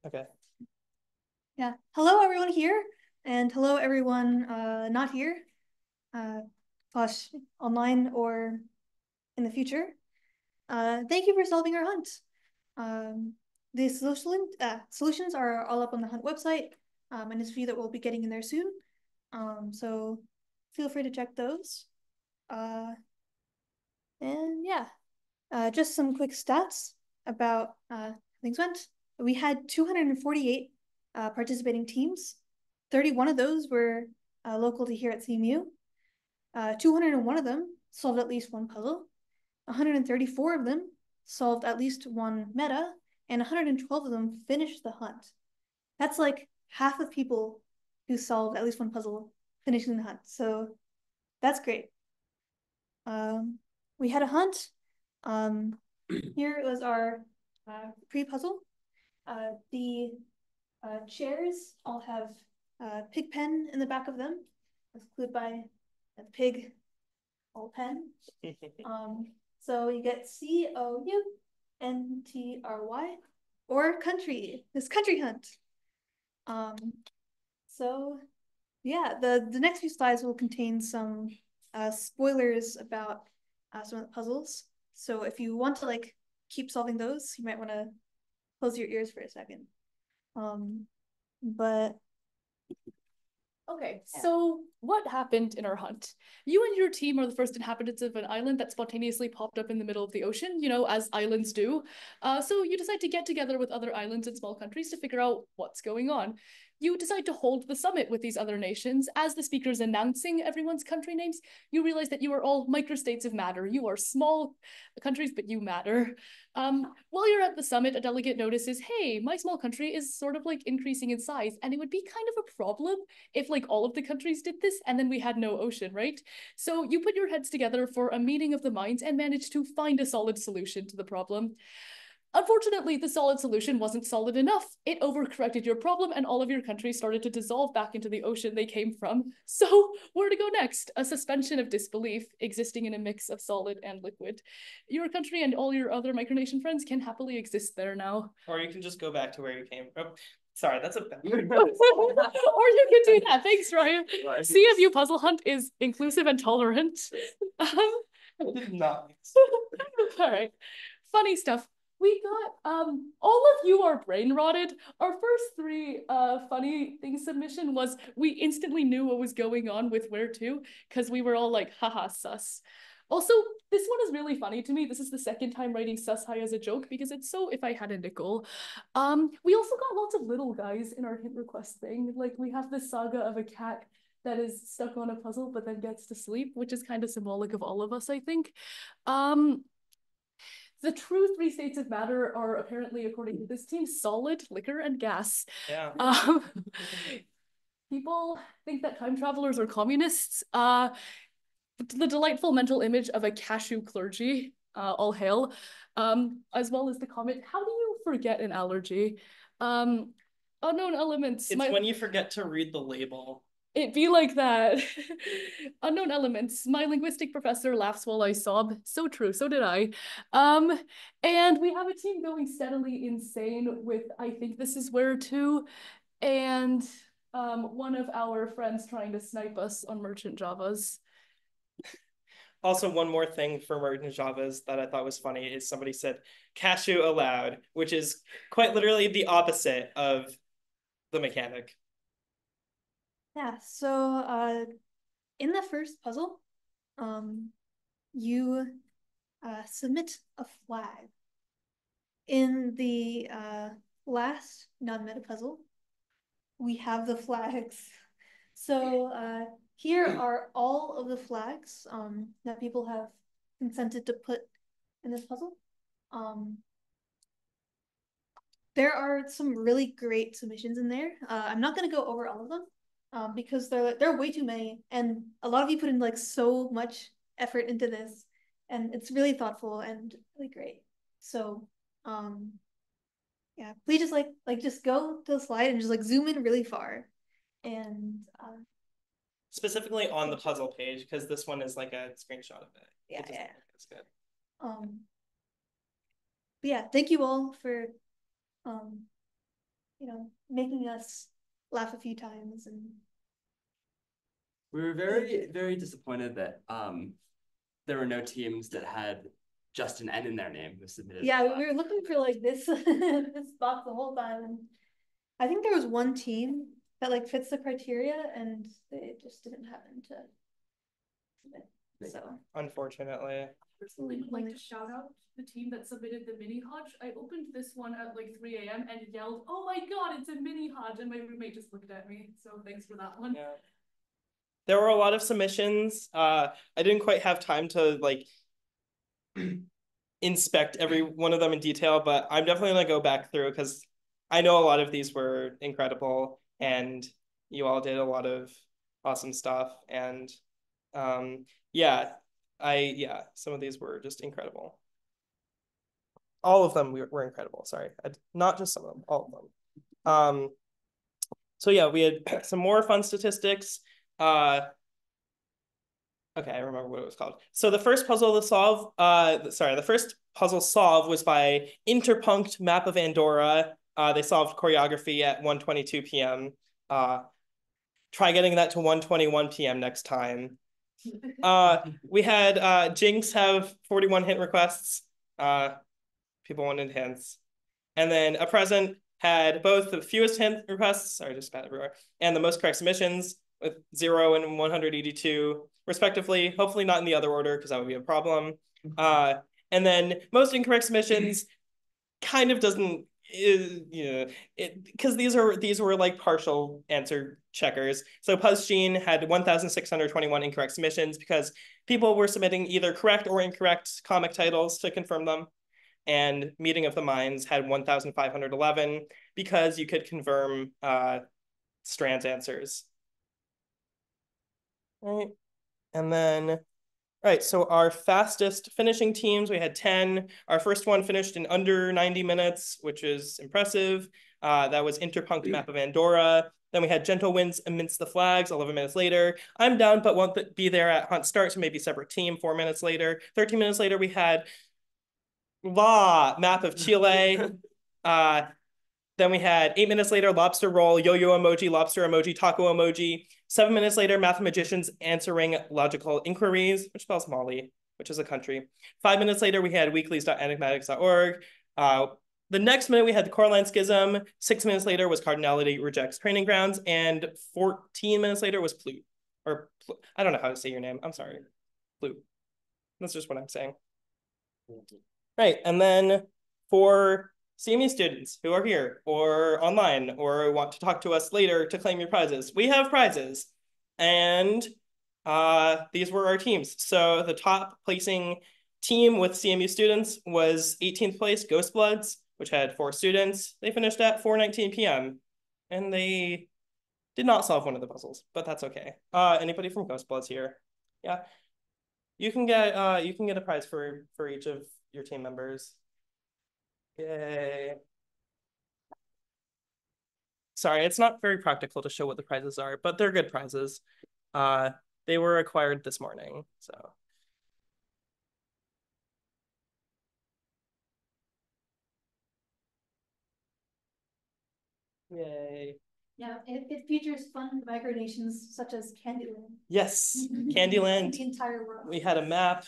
Okay. Yeah. Hello, everyone here, and hello, everyone not here, slash online or in the future. Thank you for solving our hunt. The solutions are all up on the hunt website, and there's a few that we'll be getting in there soon. So feel free to check those. Uh, and yeah, just some quick stats about things went. We had 248 participating teams. 31 of those were local to here at CMU. 201 of them solved at least one puzzle. 134 of them solved at least one meta, and 112 of them finished the hunt. That's like half of people who solved at least one puzzle finishing the hunt. So that's great. We had a hunt. Here was our pre-puzzle. The chairs all have pig pen in the back of them. It's glued by a pig old pen. So you get COUNTRY or country. This country hunt. So yeah, the next few slides will contain some spoilers about some of the puzzles. So if you want to like keep solving those, you might want to close your ears for a second. But Okay, so what happened in our hunt? You and your team are the first inhabitants of an island that spontaneously popped up in the middle of the ocean, you know, as islands do. So you decide to get together with other islands and small countries to figure out what's going on. You decide to hold the summit with these other nations. As the speaker's announcing everyone's country names, you realize that you are all microstates of matter. You are small countries, but you matter. While you're at the summit, a delegate notices, hey, my small country is sort of like increasing in size, and it would be kind of a problem if like all of the countries did this and then we had no ocean, right? So you put your heads together for a meeting of the minds and managed to find a solid solution to the problem. Unfortunately, the solid solution wasn't solid enough. It overcorrected your problem and all of your countries started to dissolve back into the ocean they came from. So where to go next? A suspension of disbelief existing in a mix of solid and liquid. Your country and all your other micronation friends can happily exist there now. Or you can just go back to where you came from. Sorry, that's a bad. Or you can do that. Thanks, Ryan. CMU Puzzle Hunt is inclusive and tolerant. I did not. All right. Funny stuff. We got all of you are brain rotted. Our first three funny thing submission was we instantly knew what was going on with where to because we were all like haha sus. Also, this one is really funny to me. This is the second time writing sus high as a joke because it's so if I had a nickel. We also got lots of little guys in our hint request thing. Like we have this saga of a cat that is stuck on a puzzle but then gets to sleep, which is kind of symbolic of all of us, I think. The true three states of matter are apparently, according to this team, solid, liquor, and gas. Yeah. People think that time travelers are communists. The delightful mental image of a cashew clergy, all hail, as well as the comment, how do you forget an allergy? Unknown elements. It's when you forget to read the label. It be like that. Unknown elements. My linguistic professor laughs while I sob. So true, so did I. And we have a team going steadily insane with I think this is where to, and one of our friends trying to snipe us on merchant Javas. Also, one more thing for merchant Javas that I thought was funny is somebody said cashew allowed, which is quite literally the opposite of the mechanic. yeah, so in the first puzzle, you submit a flag. In the last non-meta puzzle, we have the flags. So here are all of the flags that people have consented to put in this puzzle. There are some really great submissions in there. I'm not going to go over all of them because there are way too many, and a lot of you put in like so much effort into this, and it's really thoughtful and really great. So, yeah, please just just go to the slide and just like zoom in really far, and specifically on the puzzle page because this one is like a screenshot of it. Yeah, yeah. It's good. But yeah, thank you all for making us laugh a few times. And we were very, very disappointed that there were no teams that had just an N in their name who submitted. Yeah, we were looking for like this this box the whole time, and I think there was one team that like fits the criteria, and they just didn't happen to submit. So unfortunately. Personally, would like to shout out the team that submitted the mini Hodge. I opened this one at like 3 a.m. and yelled, "Oh my god, it's a mini Hodge!" And my roommate just looked at me. So thanks for that one. Yeah. There were a lot of submissions. I didn't quite have time to like inspect every one of them in detail, but I'm definitely gonna go back through because I know a lot of these were incredible and you all did a lot of awesome stuff. And yeah, some of these were just incredible. All of them were incredible. Sorry, not just some of them, all of them. So yeah, we had some more fun statistics. Okay, I remember what it was called. So the first puzzle to solve, the first puzzle solved was by Interpunct Map of Andorra. They solved choreography at 1:22 p.m. Try getting that to 1:21 p.m. next time. We had Jinx have 41 hint requests. People wanted hints. And then a present had both the fewest hint requests, sorry, just spat everywhere, and the most correct submissions with 0 and 182 respectively. Hopefully not in the other order because that would be a problem. And then most incorrect submissions kind of doesn't, because these were like partial answer checkers. So PuzzGene had 1,621 incorrect submissions because people were submitting either correct or incorrect comic titles to confirm them. And Meeting of the Minds had 1,511 because you could confirm Strand's answers. All right. And then, so our fastest finishing teams, we had 10. Our first one finished in under 90 minutes, which is impressive. That was Interpunct Map of Andorra. Then we had Gentle Winds Amidst the Flags 11 minutes later. I'm down, but won't be there at Hunt Start, so maybe separate team 4 minutes later. 13 minutes later, we had Map of Chile. Then we had 8 minutes later, Lobster Roll, Yo-Yo Emoji, Lobster Emoji, Taco Emoji. 7 minutes later, Mathematicians Answering Logical Inquiries, which spells Mali, which is a country. 5 minutes later, we had weeklies.enigmatics.org. The next minute, we had the Coraline Schism. 6 minutes later was Cardinality Rejects Training Grounds. And 14 minutes later was Flute. I don't know how to say your name. I'm sorry. Flute. That's just what I'm saying. Right, and then for CMU students who are here or online or want to talk to us later to claim your prizes, we have prizes. And these were our teams. So the top placing team with CMU students was 18th place Ghost Bloods, which had 4 students. They finished at 4:19 p.m. and they did not solve one of the puzzles, but that's okay. Anybody from Ghost Bloods here? Yeah. You can get a prize for each of your team members. Yay. Sorry, it's not very practical to show what the prizes are, but they're good prizes. They were acquired this morning, so. Yay. Yeah, it features fun micronations such as Candyland. Yes, Candyland. The entire world. We had a map.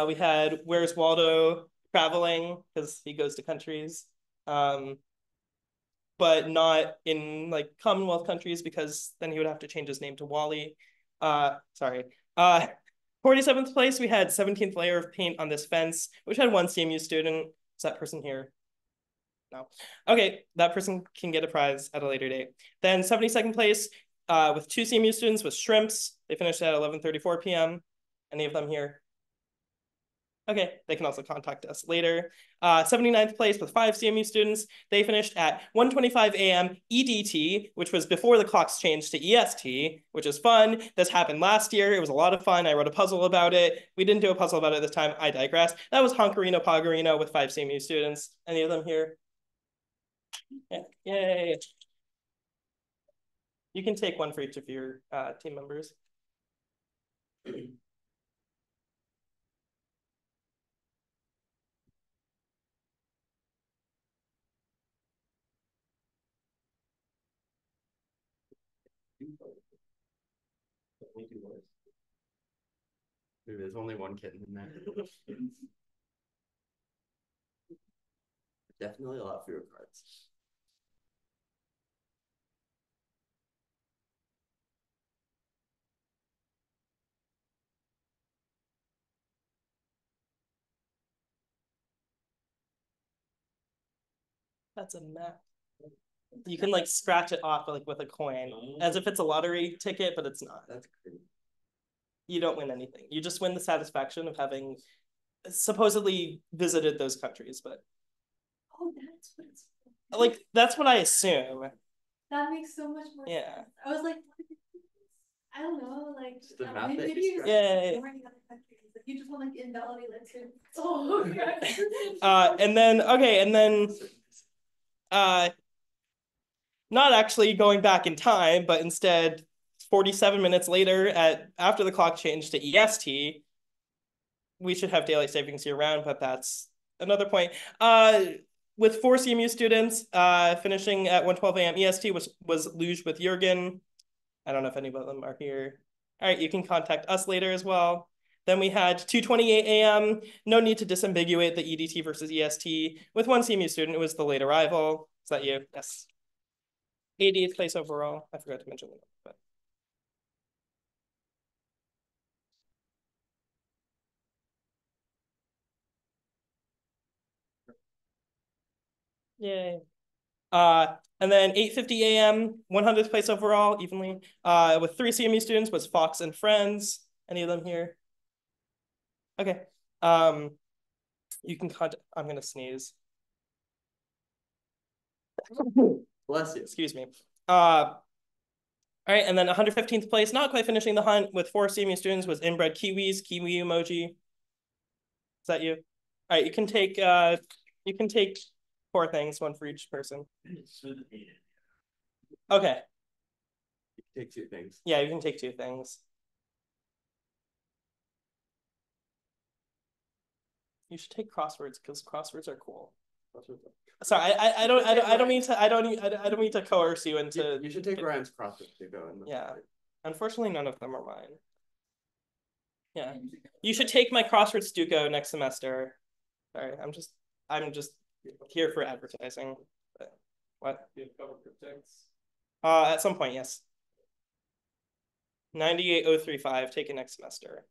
We had Where's Waldo traveling because he goes to countries. But not in like Commonwealth countries because then he would have to change his name to Wally. Sorry. 47th place, we had 17th layer of paint on this fence, which had 1 CMU student. Is that person here? No. Okay, that person can get a prize at a later date. Then 72nd place with 2 CMU students was Shrimps. They finished at 11:34 p.m. Any of them here? Okay, they can also contact us later. 79th place with 5 CMU students. They finished at 1:25 a.m. EDT, which was before the clocks changed to EST, which is fun. This happened last year. It was a lot of fun. I wrote a puzzle about it. We didn't do a puzzle about it this time. I digress. That was Honkarino Poggerino with 5 CMU students. Any of them here? Yeah. Yay. You can take one for each of your team members. Maybe there's only one kitten in there. Definitely a lot fewer cards. That's a map. You can like scratch it off like with a coin, as if it's a lottery ticket, but it's not. That's crazy. You don't win anything. You just win the satisfaction of having supposedly visited those countries, but Oh, that's what it's like that's what I assume. That makes so much more Yeah. sense. I was like, I don't know, like the map that maybe you you're Yeah. ignoring other countries. Like you just want like invalidate it too. Oh, okay. And then not actually going back in time, but instead 47 minutes later at after the clock changed to EST, we should have daylight savings year round, but that's another point. With 4 CMU students finishing at 1:12 a.m. EST was Luge with Jurgen. I don't know if any of them are here. All right, you can contact us later as well. Then we had 2:28 a.m. No need to disambiguate the EDT versus EST. With 1 CMU student, it was the late arrival. Is that you? Yes. 80th place overall. I forgot to mention that, but yay. And then 8:50 a.m., 100th place overall, evenly. With 3 CMU students was Fox and Friends. Any of them here? Okay. You can contact. I'm gonna sneeze. Bless you. Excuse me. All right, and then 115th place, not quite finishing the hunt with 4 CMU students was Inbred Kiwis, Kiwi emoji. Is that you? All right, you can take 4 things, 1 for each person. Okay. Take 2 things. Yeah, you can take 2 things. You should take crosswords because crosswords are cool. Sorry, I don't mean to coerce you into. You should take Ryan's crosswords to go in. Yeah, unfortunately, none of them are mine. Yeah, you should take my crossword Stuco next semester. Sorry, I'm just here for advertising. But what? You have cover cryptics? At some point, yes. 98035. Take it next semester.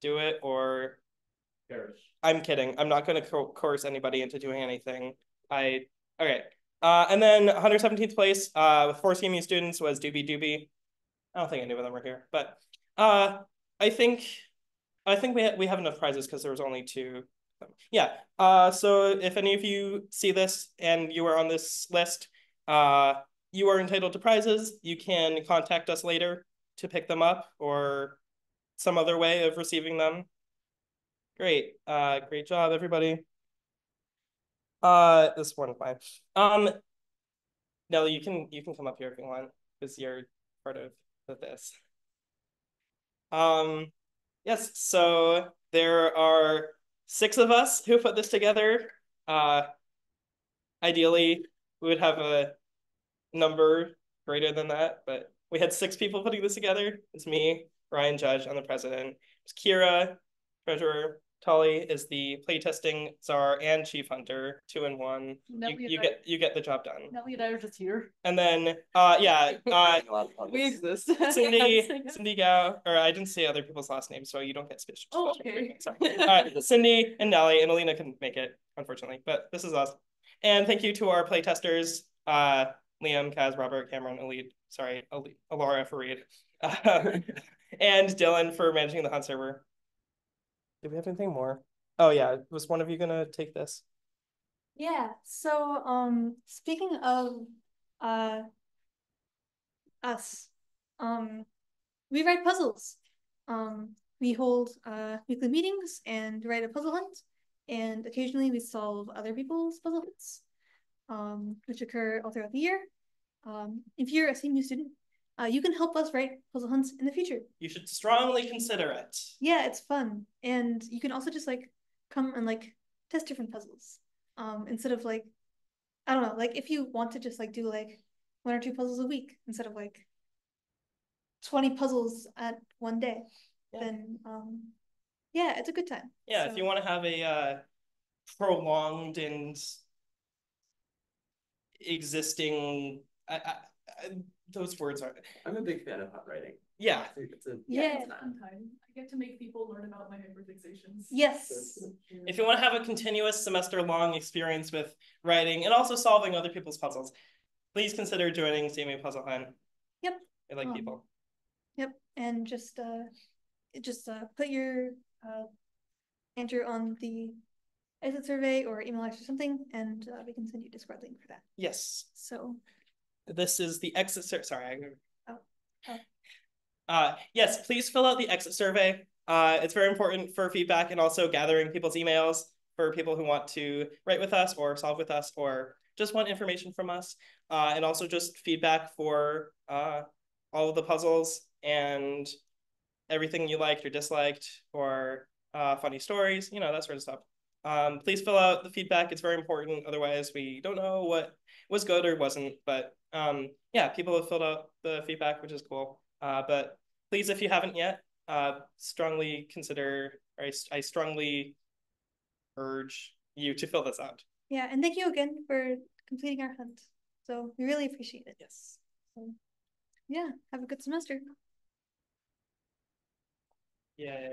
Do it or. I'm kidding. I'm not going to coerce anybody into doing anything. Okay. And then 117th place with 4 CMU students was Doobie Doobie. I don't think any of them are here, but I think we have enough prizes because there was only 2. Yeah. So if any of you see this and you are on this list, you are entitled to prizes. You can contact us later to pick them up or some other way of receiving them. Great. Great job, everybody. This one fine. Nelly, you can come up here if you want, because you're part of this. Yes, so there are 6 of us who put this together. Ideally, we would have a number greater than that, but we had 6 people putting this together. It's me, Ryan Judge, I'm the president. It's Kira, treasurer. Tolly is the playtesting czar and chief hunter, 2 in 1. You get the job done. Nelly and I are just here. And then we exist. Cindy Gao, or I didn't say other people's last names, so you don't get special. Oh, okay. Sorry. Cindy and Nelly and Alina couldn't make it, unfortunately, but this is us. And thank you to our playtesters, Liam, Kaz, Robert, Cameron, Alara, Fareed, and Dylan for managing the hunt server. Do we have anything more? Oh yeah, was one of you gonna take this? Yeah, so speaking of us, we write puzzles. We hold weekly meetings and write a puzzle hunt, and occasionally we solve other people's puzzle hunts, which occur all throughout the year. If you're a CMU student, you can help us write puzzle hunts in the future. You should strongly consider it. Yeah, it's fun, and you can also just like come and like test different puzzles. Instead of like, I don't know, like if you want to just like do like 1 or 2 puzzles a week instead of like 20 puzzles at one day, Yeah. then yeah, it's a good time. Yeah, if you want to have a prolonged and existing, those words are. I'm a big fan of hot writing. Yeah. It's a Yeah. It's fun time. I get to make people learn about my hyperfixations. Yes. If you want to have a continuous semester-long experience with writing and also solving other people's puzzles, please consider joining CMU Puzzle Hunt. Yep. I like people. Yep, and just put your answer on the exit survey or email us or something, and we can send you a Discord link for that. Yes. So this is the exit survey. Sorry. Oh. Yes, please fill out the exit survey. It's very important for feedback and also gathering people's emails for people who want to write with us or solve with us or just want information from us. And also just feedback for all of the puzzles and everything you liked or disliked or funny stories, that sort of stuff. Please fill out the feedback. It's very important. Otherwise, we don't know what was good or wasn't. But yeah, people have filled out the feedback, which is cool. But please, if you haven't yet, strongly consider, or I strongly urge you to fill this out. Yeah, and thank you again for completing our hunt. So we really appreciate it. Yes. So, yeah, have a good semester. Yeah.